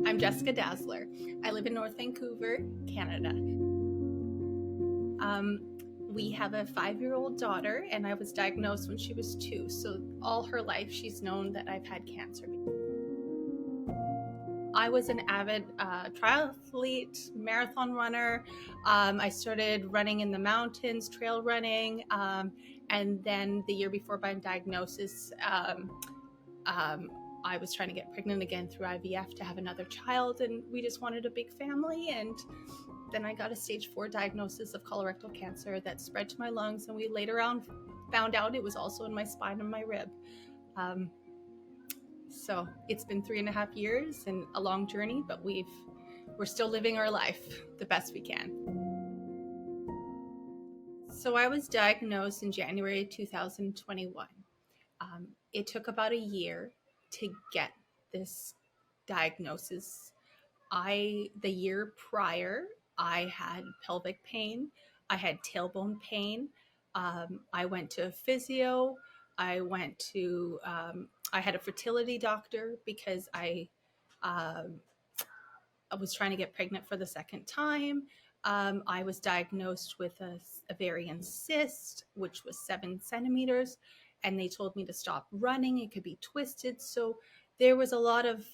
I'm Jessica Dazzler. I live in North Vancouver, Canada. We have a 5-year-old daughter, and I was diagnosed when she was 2. So all her life, she's known that I've had cancer. I was an avid triathlete, marathon runner. I started running in the mountains, trail running, and then the year before my diagnosis, I was trying to get pregnant again through IVF to have another child, and we just wanted a big family. And then I got a stage 4 diagnosis of colorectal cancer that spread to my lungs, and we later on found out it was also in my spine and my rib. So it's been 3.5 years and a long journey, but we're still living our life the best we can. So I was diagnosed in January 2021. It took about a year to get this diagnosis. The year prior, I had pelvic pain, I had tailbone pain. I went to a physio. I had a fertility doctor because I was trying to get pregnant for the second time. I was diagnosed with a ovarian cyst, which was 7 centimeters, and they told me to stop running. It could be twisted. So there was a lot of,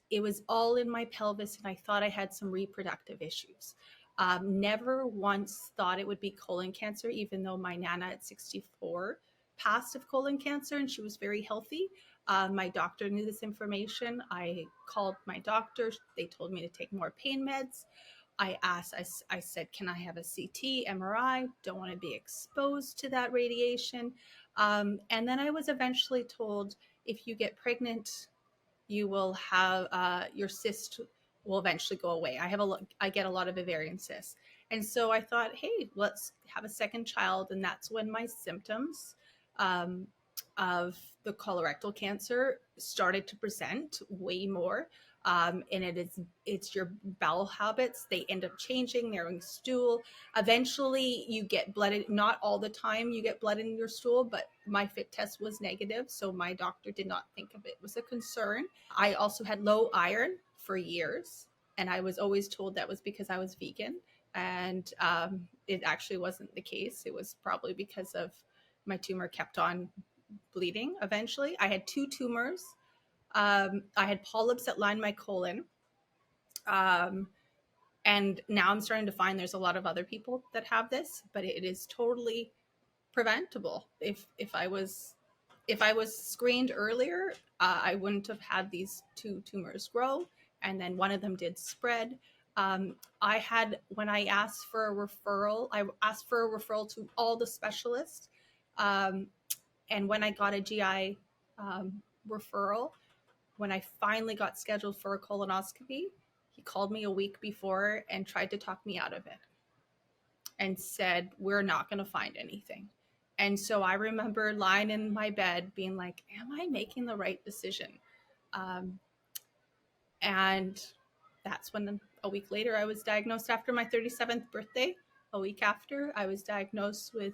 it was all in my pelvis, and I thought I had some reproductive issues. Never once thought it would be colon cancer, even though my Nana at 64 passed of colon cancer and she was very healthy. My doctor knew this information. I called my doctor. They told me to take more pain meds. I said, can I have a CT, MRI? Don't want to be exposed to that radiation. And then I was eventually told, if you get pregnant, you will have your cyst will eventually go away. I get a lot of ovarian cysts. And so I thought, hey, let's have a second child. And that's when my symptoms of the colorectal cancer started to present way more. And it's your bowel habits. They end up changing. They're in stool. Eventually you get blood. Not all the time you get blood in your stool, but my FIT test was negative. So my doctor did not think of it was a concern. I also had low iron for years. And I was always told that was because I was vegan. And it actually wasn't the case. It was probably because of my tumor kept on bleeding eventually. I had 2 tumors. I had polyps that lined my colon. And now I'm starting to find there's a lot of other people that have this, but it is totally preventable. If I was screened earlier, I wouldn't have had these 2 tumors grow, and then one of them did spread. When I asked for a referral, I asked for a referral to all the specialists. And when I got a GI referral, when I finally got scheduled for a colonoscopy, he called me a week before and tried to talk me out of it and said, we're not going to find anything. And so I remember lying in my bed being like, am I making the right decision? And that's when a week later I was diagnosed after my 37th birthday. A week after, I was diagnosed with,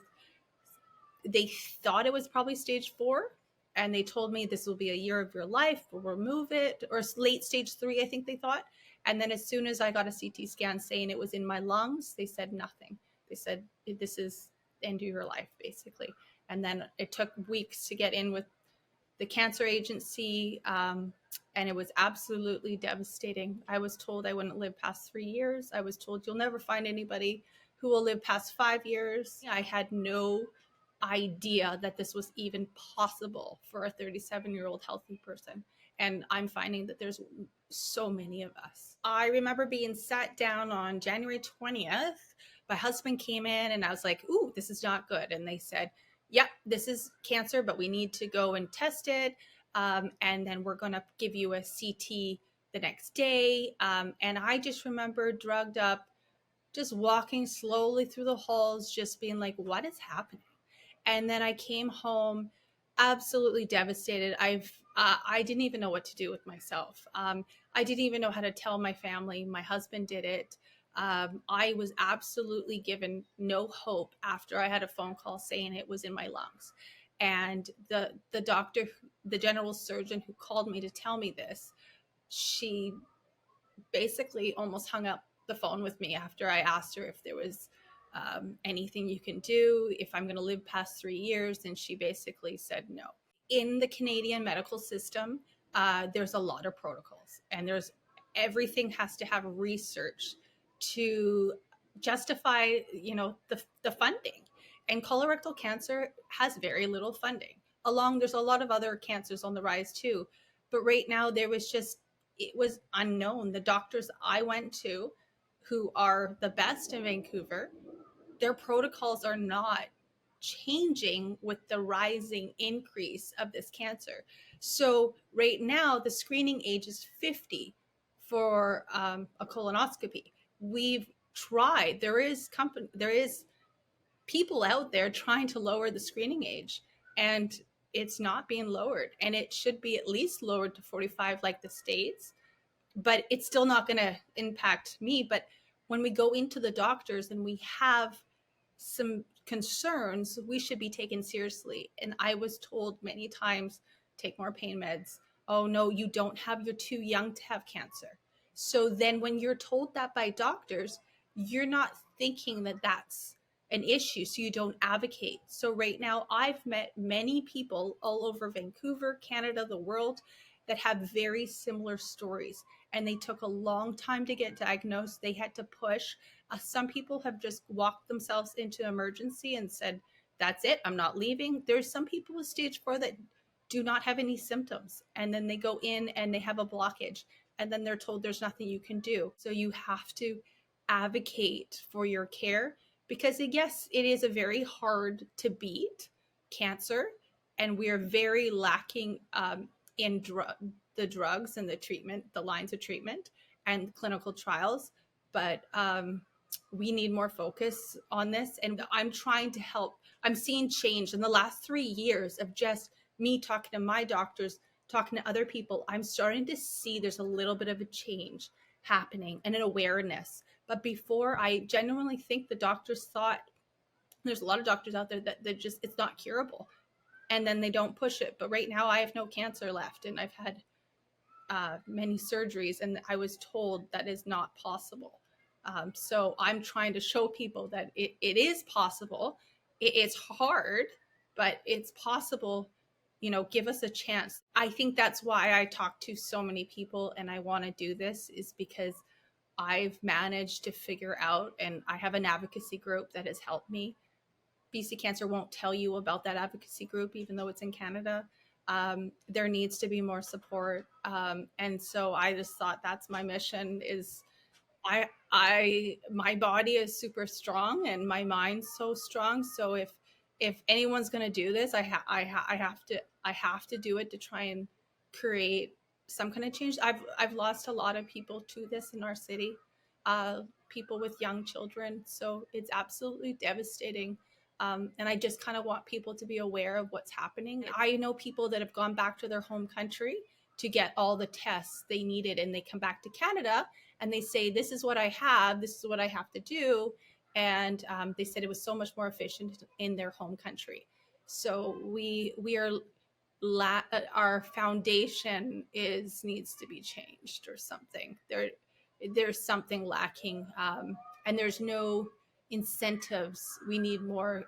they thought it was probably stage 4. And they told me this will be a year of your life, we'll remove it, or late stage 3, I think they thought. And then as soon as I got a CT scan saying it was in my lungs, they said nothing. They said, this is the end of your life, basically. And then it took weeks to get in with the cancer agency. And it was absolutely devastating. I was told I wouldn't live past 3 years. I was told you'll never find anybody who will live past 5 years. I had no idea that this was even possible for a 37-year-old healthy person. And I'm finding that there's so many of us. I remember being sat down on January 20th. My husband came in and I was like, ooh, this is not good. And they said, yep, this is cancer, but we need to go and test it. And then we're going to give you a CT the next day. And I just remember drugged up, just walking slowly through the halls, just being like, what is happening? And then I came home absolutely devastated. I didn't even know what to do with myself. I didn't even know how to tell my family. My husband did it. I was absolutely given no hope after I had a phone call saying it was in my lungs. And the doctor, the general surgeon who called me to tell me this, she basically almost hung up the phone with me after I asked her if there was anything you can do, if I'm going to live past 3 years. And she basically said no. In the Canadian medical system, there's a lot of protocols, and everything has to have research to justify, the funding. And colorectal cancer has very little funding. There's a lot of other cancers on the rise too, but right now it was unknown. The doctors I went to, who are the best in Vancouver, their protocols are not changing with the rising increase of this cancer. So right now, the screening age is 50 for a colonoscopy. We've tried. There is people out there trying to lower the screening age, and it's not being lowered. And it should be at least lowered to 45, like the States, but it's still not going to impact me. But when we go into the doctors and we have some concerns, we should be taken seriously. And I was told many times, take more pain meds. Oh no, you don't have, you're too young to have cancer. So then when you're told that by doctors, you're not thinking that that's an issue, so you don't advocate. So right now, I've met many people all over Vancouver, Canada, the world, that have very similar stories, and they took a long time to get diagnosed. They had to push. Some people have just walked themselves into emergency and said, that's it, I'm not leaving. There's some people with stage 4 that do not have any symptoms, and then they go in and they have a blockage, and then they're told there's nothing you can do. So you have to advocate for your care, because yes, it is a very hard to beat cancer, and we are very lacking in the drugs and the treatment, the lines of treatment and clinical trials. But we need more focus on this. And I'm trying to help. I'm seeing change in the last 3 years of just me talking to my doctors, talking to other people. I'm starting to see there's a little bit of a change happening and an awareness. But before, I genuinely think the doctors thought, there's a lot of doctors out there that just, it's not curable, and then they don't push it. But right now I have no cancer left, and I've had many surgeries, and I was told that is not possible. So I'm trying to show people that it is possible. It's hard, but it's possible. Give us a chance. I think that's why I talk to so many people, and I want to do this, is because I've managed to figure out, and I have an advocacy group that has helped me. BC Cancer won't tell you about that advocacy group, even though it's in Canada. There needs to be more support. And so I just thought that's my mission. Is my body is super strong and my mind's so strong. So if anyone's going to do this, I have to do it to try and create some kind of change. I've lost a lot of people to this in our city, people with young children. So it's absolutely devastating. And I just kind of want people to be aware of what's happening. I know people that have gone back to their home country to get all the tests they needed, and they come back to Canada and they say, this is what I have, this is what I have to do. And they said it was so much more efficient in their home country. So we are our foundation needs to be changed or something. There's something lacking, and there's no incentives. We need more,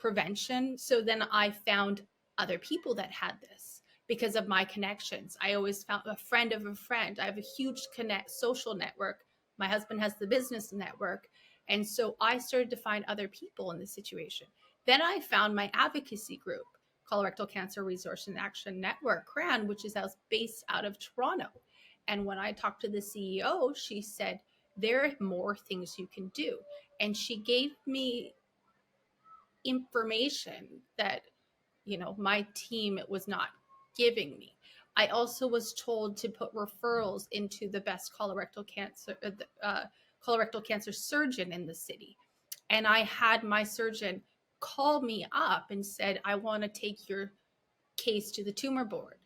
prevention. So then I found other people that had this because of my connections. I always found a friend of a friend. I have a huge social network. My husband has the business network. And so I started to find other people in this situation. Then I found my advocacy group, Colorectal Cancer Resource and Action Network, CRAN, which is based out of Toronto. And when I talked to the CEO, she said, there are more things you can do. And she gave me information that, my team was not giving me. I also was told to put referrals into the best colorectal cancer surgeon in the city. And I had my surgeon call me up and said, I want to take your case to the tumor board.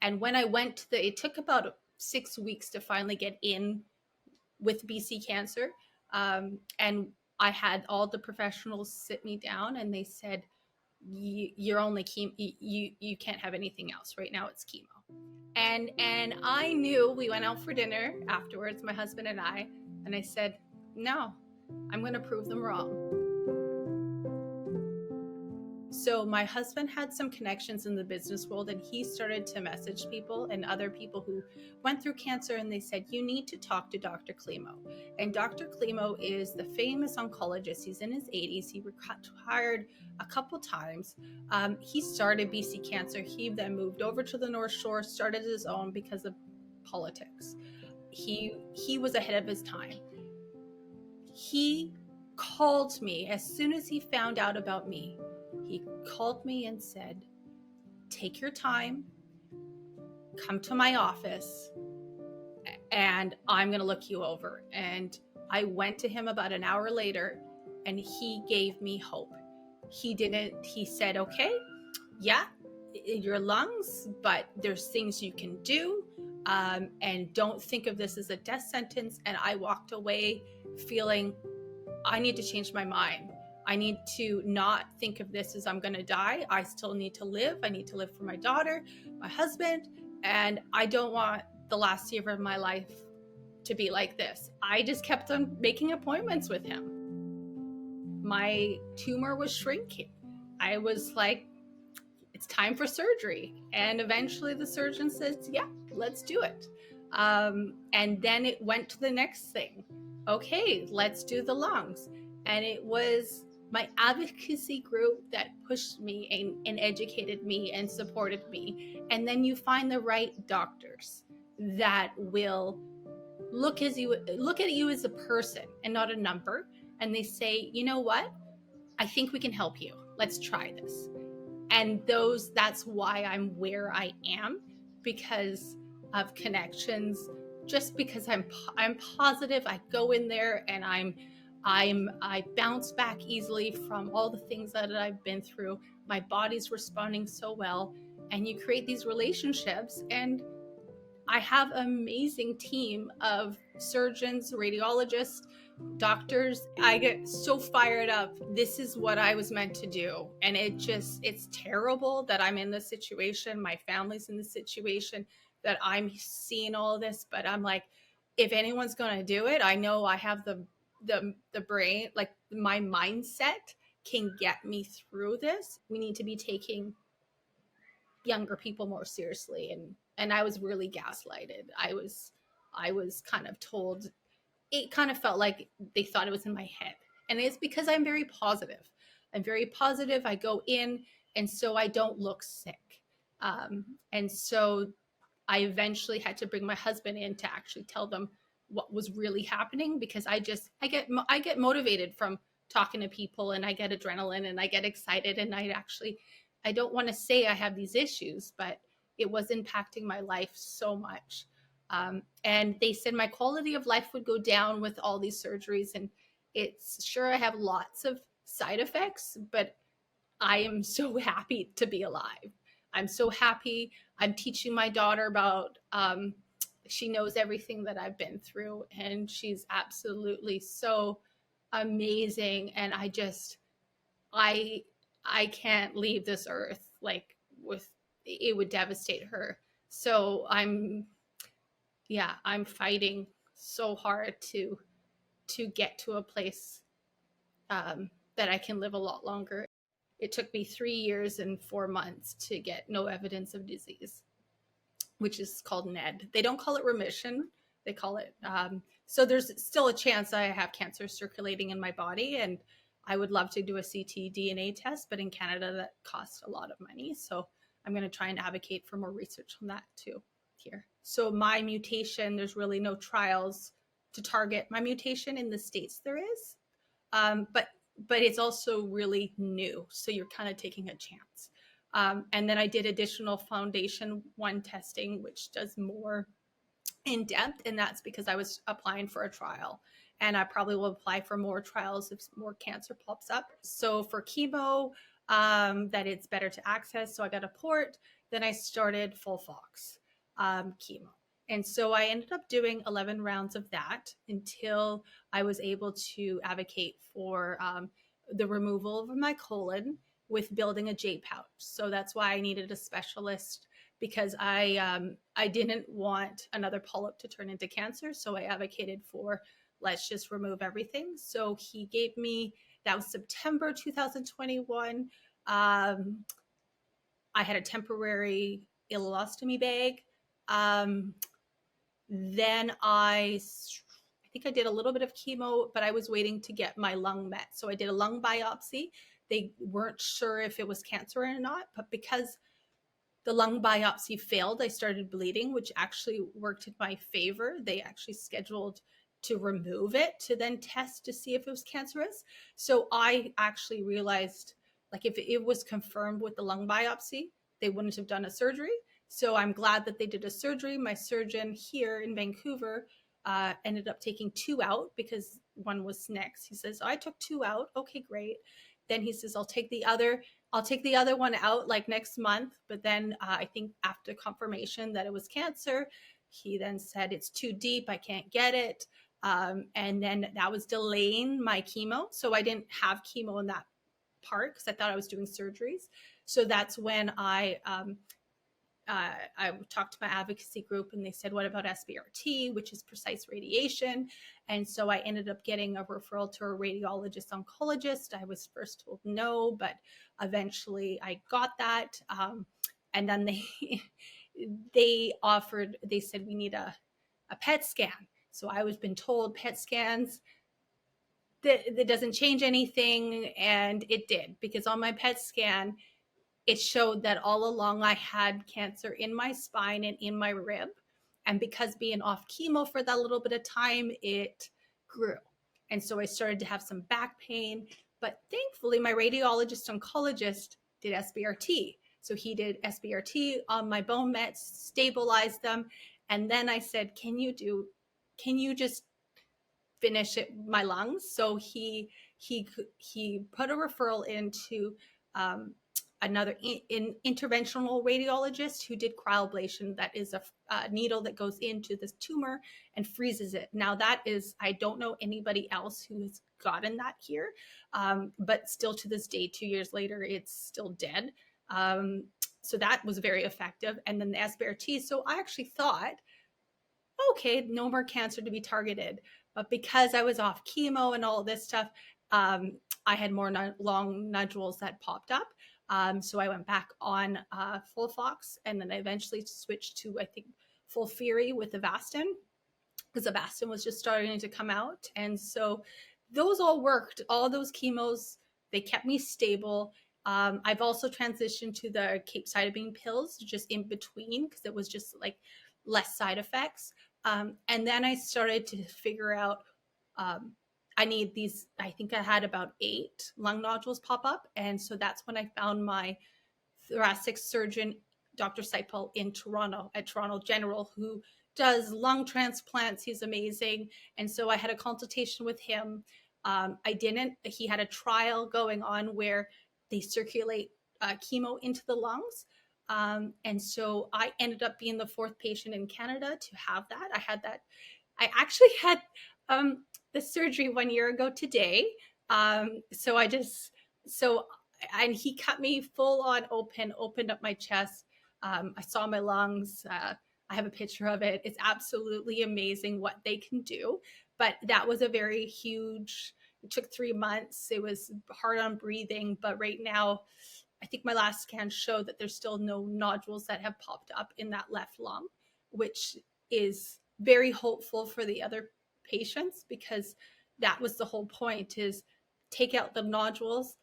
And when I went it took about 6 weeks to finally get in with BC Cancer. And I had all the professionals sit me down, and they said, you're only chemo, you can't have anything else right now, it's chemo. And I knew. We went out for dinner afterwards, my husband and I said, no, I'm going to prove them wrong. So my husband had some connections in the business world, and he started to message people and other people who went through cancer, and they said, you need to talk to Dr. Klimo. And Dr. Klimo is the famous oncologist. He's in his 80s. He retired a couple times. He started BC Cancer. He then moved over to the North Shore, started his own because of politics. He was ahead of his time. He called me as soon as he found out about me. He called me and said, take your time, come to my office, and I'm going to look you over. And I went to him about an hour later, and he gave me hope. He said, okay, yeah, your lungs, but there's things you can do, and don't think of this as a death sentence. And I walked away feeling, I need to change my mind. I need to not think of this as I'm going to die. I still need to live. I need to live for my daughter, my husband, and I don't want the last year of my life to be like this. I just kept on making appointments with him. My tumor was shrinking. I was like, it's time for surgery. And eventually the surgeon says, yeah, let's do it. And then it went to the next thing. Okay, let's do the lungs. And it was my advocacy group that pushed me and educated me and supported me. And then you find the right doctors that will look at you as a person and not a number. And they say, you know what? I think we can help you. Let's try this. And that's why I'm where I am, because of connections. Just because I'm positive, I go in there and I bounce back easily from all the things that I've been through. My body's responding so well, and you create these relationships. And I have an amazing team of surgeons, radiologists, doctors. I get so fired up. This is what I was meant to do. And it's terrible that I'm in this situation. My family's in this situation, that I'm seeing all this, but I'm like, if anyone's going to do it, I know I have the brain, like my mindset can get me through this. We need to be taking younger people more seriously. And I was really gaslighted. I was kind of told, it kind of felt like they thought it was in my head. And it's because I'm very positive. I go in, and so I don't look sick. And so I eventually had to bring my husband in to actually tell them what was really happening, because I get motivated from talking to people, and I get adrenaline and I get excited, and I don't want to say I have these issues, but it was impacting my life so much. And they said my quality of life would go down with all these surgeries. And it's sure, I have lots of side effects, but I am so happy to be alive. I'm so happy. I'm teaching my daughter about, she knows everything that I've been through, and she's absolutely so amazing. And I can't leave this earth, like, it would devastate her. So I'm fighting so hard to get to a place, that I can live a lot longer. It took me 3 years and 4 months to get no evidence of disease, which is called NED. They don't call it remission. They call it, so there's still a chance I have cancer circulating in my body, and I would love to do a ctDNA test, but in Canada that costs a lot of money. So I'm going to try and advocate for more research on that too here. So my mutation, there's really no trials to target my mutation. In the States there is, but it's also really new. So you're kind of taking a chance. And then I did additional foundation 1 testing, which does more in depth. And that's because I was applying for a trial. And I probably will apply for more trials if more cancer pops up. So for chemo, that it's better to access. So I got a port. Then I started FOLFOX chemo. And so I ended up doing 11 rounds of that until I was able to advocate for the removal of my colon with building a J pouch. So that's why I needed a specialist, because I didn't want another polyp to turn into cancer. So I advocated for, let's just remove everything. So he gave me, that was September 2021. I had a temporary ileostomy bag. Then I think I did a little bit of chemo, but I was waiting to get my lung met. So I did a lung biopsy. They weren't sure if it was cancer or not, but because the lung biopsy failed, I started bleeding, which actually worked in my favor. They actually scheduled to remove it to then test to see if it was cancerous. So I actually realized, like, if it was confirmed with the lung biopsy, they wouldn't have done a surgery. So I'm glad that they did a surgery. My surgeon here in Vancouver ended up taking 2 out because one was SNCs. He says, I took 2 out. Okay, great. Then he says, I'll take the other one out like next month. But then I think after confirmation that it was cancer, he then said, it's too deep. I can't get it. And then that was delaying my chemo. So I didn't have chemo in that part because I thought I was doing surgeries. So that's when I talked to my advocacy group, and they said, what about SBRT, which is precise radiation? And so I ended up getting a referral to a radiologist oncologist. I was first told no, but eventually I got that. And then they said, we need a PET scan. So I was been told PET scans, that doesn't change anything. And it did, because on my PET scan, it showed that all along I had cancer in my spine and in my rib. And because being off chemo for that little bit of time, it grew. And so I started to have some back pain. But thankfully, my radiologist oncologist did SBRT. So he did SBRT on my bone mets, stabilized them. And then I said, can you just finish it, my lungs? So he put a referral into another interventional radiologist who did cryoablation. That is a needle that goes into this tumor and freezes it. Now that is, I don't know anybody else who has gotten that here, but still to this day, 2 years later, it's still dead. So that was very effective. And then the SBRT. So I actually thought, okay, no more cancer to be targeted. But because I was off chemo and all of this stuff, I had more long nodules that popped up. So I went back on FOLFOX, and then I eventually switched to, I think, FOLFIRI with Avastin, because Avastin was just starting to come out. And so those all worked. All those chemos, they kept me stable. I've also transitioned to the capecitabine pills just in between, because it was just like less side effects. And then I started to figure out, I need these, I think I had about 8 lung nodules pop up. And so that's when I found my thoracic surgeon, Dr. Seipel, in Toronto, at Toronto General, who does lung transplants. He's amazing. And so I had a consultation with him. He had a trial going on where they circulate chemo into the lungs. And so I ended up being the 4th patient in Canada to have that. I actually had the surgery 1 year ago today. And he cut me full on opened up my chest. I saw my lungs. I have a picture of it. It's absolutely amazing what they can do. But that was a very huge, it took 3 months. It was hard on breathing. But right now, I think my last scan showed that there's still no nodules that have popped up in that left lung, which is very hopeful for the other patients, because that was the whole point, is take out the nodules,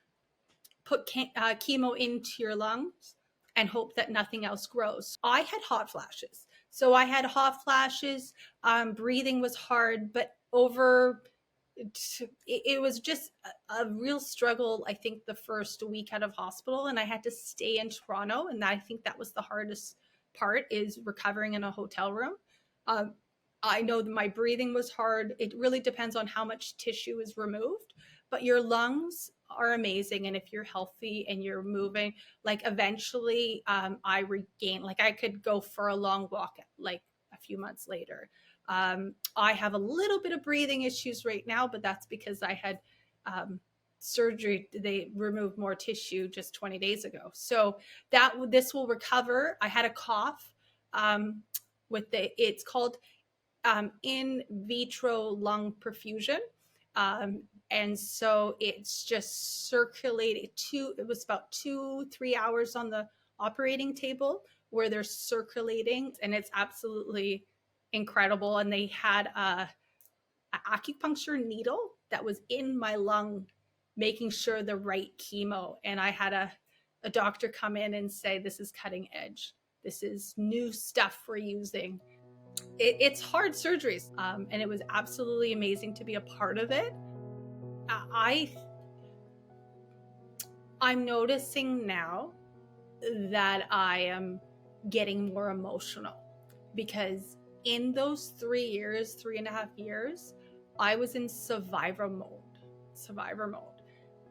put chemo into your lungs, and hope that nothing else grows. I had hot flashes. So I had hot flashes. Breathing was hard, but it was just a real struggle. I think the first week out of hospital, and I had to stay in Toronto. And I think that was the hardest part, is recovering in a hotel room. I know that my breathing was hard. It really depends on how much tissue is removed, but your lungs are amazing. And if you're healthy and you're moving, like eventually I regained, like I could go for a long walk like a few months later. I have a little bit of breathing issues right now, but that's because I had surgery, they removed more tissue just 20 days ago. So this will recover. I had a cough it's called in vitro lung perfusion. And so it's just circulating it was about 2-3 hours on the operating table where they're circulating, and it's absolutely incredible. And they had a acupuncture needle that was in my lung, making sure the right chemo. And I had a doctor come in and say, this is cutting edge. This is new stuff we're using. It's hard surgeries, and it was absolutely amazing to be a part of it. I'm noticing now that I am getting more emotional, because in those 3.5 years, I was in survivor mode.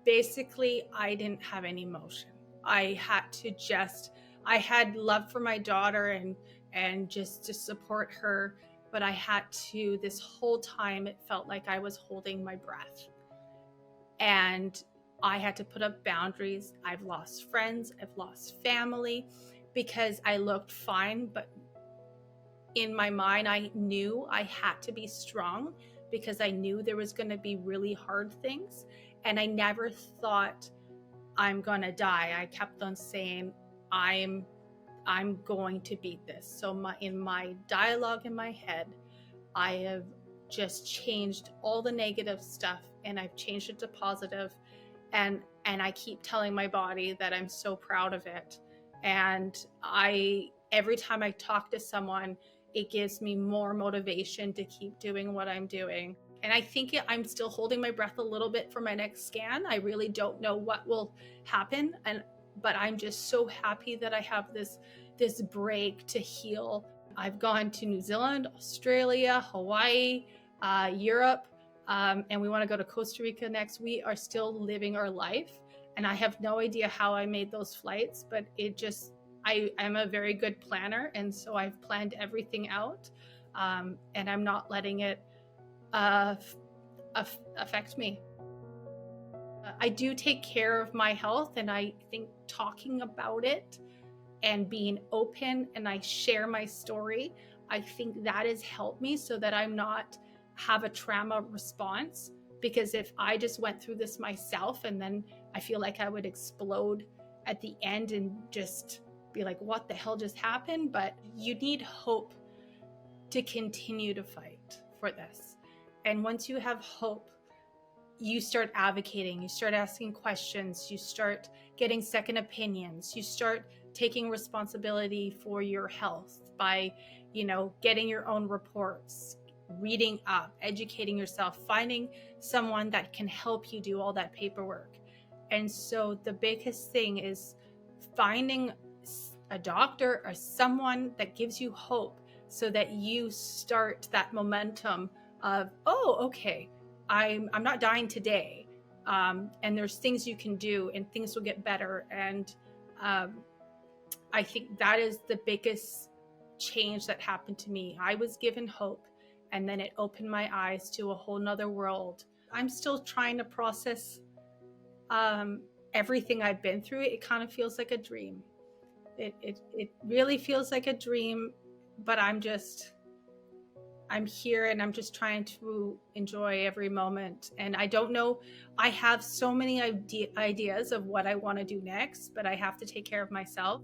Basically, I didn't have any emotion. I had love for my daughter and just to support her, but I had to, this whole time, it felt like I was holding my breath. And I had to put up boundaries. I've lost friends, I've lost family because I looked fine, but in my mind, I knew I had to be strong because I knew there was going to be really hard things. And I never thought I'm going to die. I kept on saying, I'm going to beat this. So in my dialogue in my head, I have just changed all the negative stuff and I've changed it to positive. And I keep telling my body that I'm so proud of it. And every time I talk to someone, it gives me more motivation to keep doing what I'm doing. And I think I'm still holding my breath a little bit for my next scan. I really don't know what will happen. But I'm just so happy that I have this break to heal. I've gone to New Zealand, Australia, Hawaii, Europe, and we want to go to Costa Rica next. We are still living our life. And I have no idea how I made those flights, but I am a very good planner. And so I've planned everything out, and I'm not letting it affect me. I do take care of my health, and I think talking about it and being open, and I share my story, I think that has helped me so that I'm not have a trauma response. Because if I just went through this myself and then I feel like I would explode at the end and just be like, what the hell just happened? But you need hope to continue to fight for this. And once you have hope, you start advocating, you start asking questions, you start getting second opinions, you start taking responsibility for your health by, getting your own reports, reading up, educating yourself, finding someone that can help you do all that paperwork. And so the biggest thing is finding a doctor or someone that gives you hope so that you start that momentum of, oh, okay, I'm not dying today. And there's things you can do and things will get better. And I think that is the biggest change that happened to me. I was given hope, and then it opened my eyes to a whole nother world. I'm still trying to process everything I've been through. It kind of feels like a dream. It really feels like a dream, but I'm here and I'm just trying to enjoy every moment. And I don't know, I have so many ideas of what I want to do next, but I have to take care of myself.